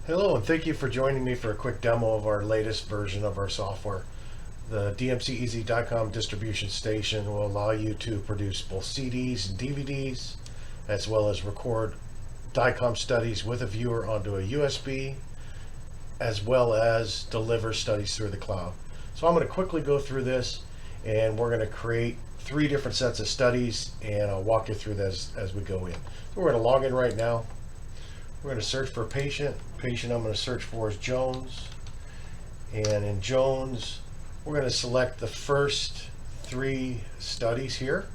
Hello, and thank you for joining me for a quick demo of our latest version of our software. The DMC EZ DICOM Distribution Station will allow you to produce both CDs and DVDs, as well as record DICOM studies with a viewer onto a USB, as well as deliver studies through the cloud. So I'm going to quickly go through this, and we're going to create 3 different sets of studies, and I'll walk you through this as we go in. So we're going to log in right now. We're going to search for a patient. Patient I'm going to search for is Jones. And in Jones, we're going to select the first 3 studies here.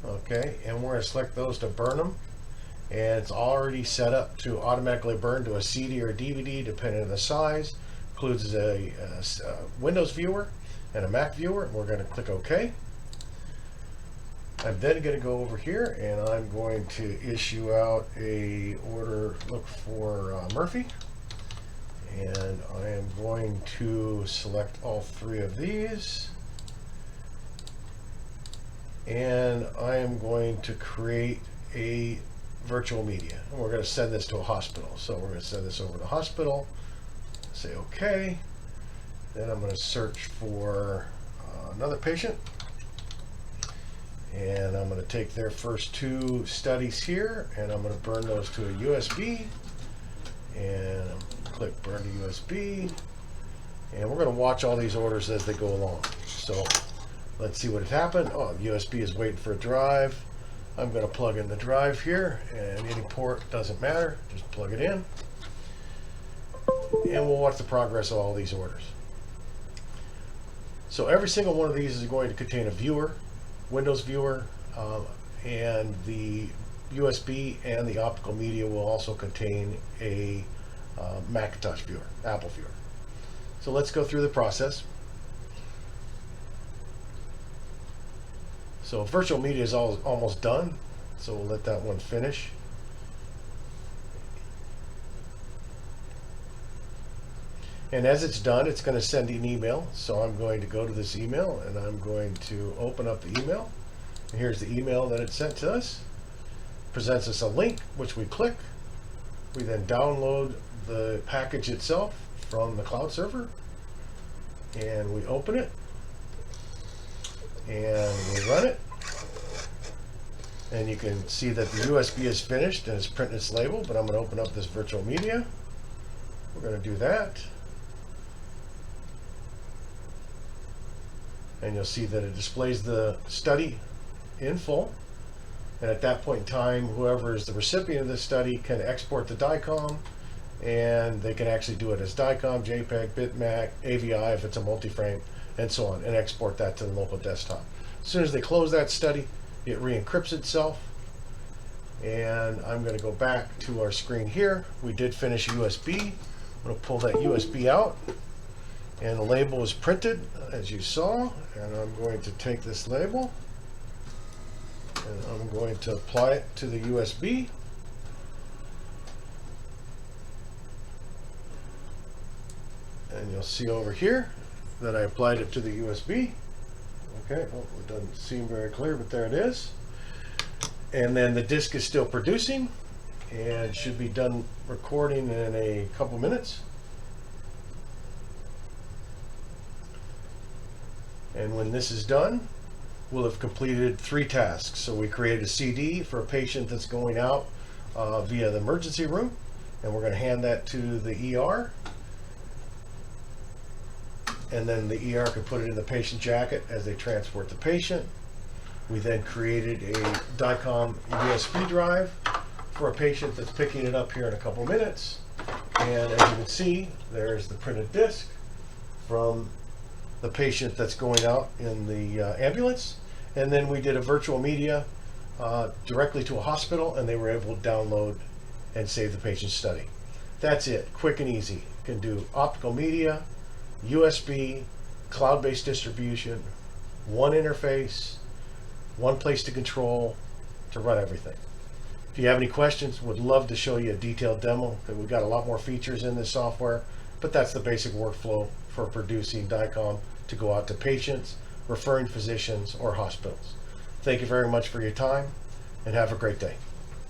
Okay, and we're going to select those to burn them. And it's already set up to automatically burn to a CD or DVD depending on the size. Includes a Windows viewer and a Mac viewer. We're going to click OK. I'm then going to go over here and I'm going to issue out a order, look for Murphy, and I am going to select all 3 of these, and I am going to create a virtual media, and we're going to send this to a hospital. So we're going to send this over to the hospital, say OK, then I'm going to search for another patient. And I'm going to take their first 2 studies here, and I'm going to burn those to a USB, and click burn to USB, and we're going to watch all these orders as they go along. So let's see what has happened. Oh, USB is waiting for a drive. I'm going to plug in the drive here, and any port doesn't matter, just plug it in, and we'll watch the progress of all these orders. So every single one of these is going to contain a viewer, Windows viewer, and the USB and the optical media will also contain a Macintosh viewer, Apple viewer. So let's go through the process. So virtual media is almost done, so we'll let that one finish. And as it's done, it's going to send an email. So I'm going to go to this email and I'm going to open up the email. And here's the email that it sent to us. Presents us a link, which we click. We then download the package itself from the cloud server. And we open it. And we run it. And you can see that the USB is finished and it's printing its label, but I'm going to open up this virtual media. We're going to do that. And you'll see that it displays the study in full. And at that point in time, whoever is the recipient of this study can export the DICOM, and they can actually do it as DICOM, JPEG, bitmap, AVI if it's a multi-frame, and so on, and export that to the local desktop. As soon as they close that study, it re-encrypts itself. And I'm going to go back to our screen here. We did finish USB. I'm going to pull that USB out. And the label is printed, as you saw, and I'm going to take this label and I'm going to apply it to the USB. And you'll see over here that I applied it to the USB. Okay, well, it doesn't seem very clear, but there it is. And then the disk is still producing and should be done recording in a couple minutes. And when this is done, we'll have completed 3 tasks. So we created a CD for a patient that's going out via the emergency room, and we're going to hand that to the ER. And then the ER can put it in the patient jacket as they transport the patient. We then created a DICOM USB drive for a patient that's picking it up here in a couple minutes. And as you can see, there's the printed disc from the patient that's going out in the ambulance. And then we did a virtual media directly to a hospital, and they were able to download and save the patient's study. That's it, quick and easy. You can do optical media, USB, cloud-based distribution, one interface, one place to control to run everything. If you have any questions, would love to show you a detailed demo, because we've got a lot more features in this software, but that's the basic workflow for producing DICOM to go out to patients, referring physicians, or hospitals. Thank you very much for your time, and have a great day.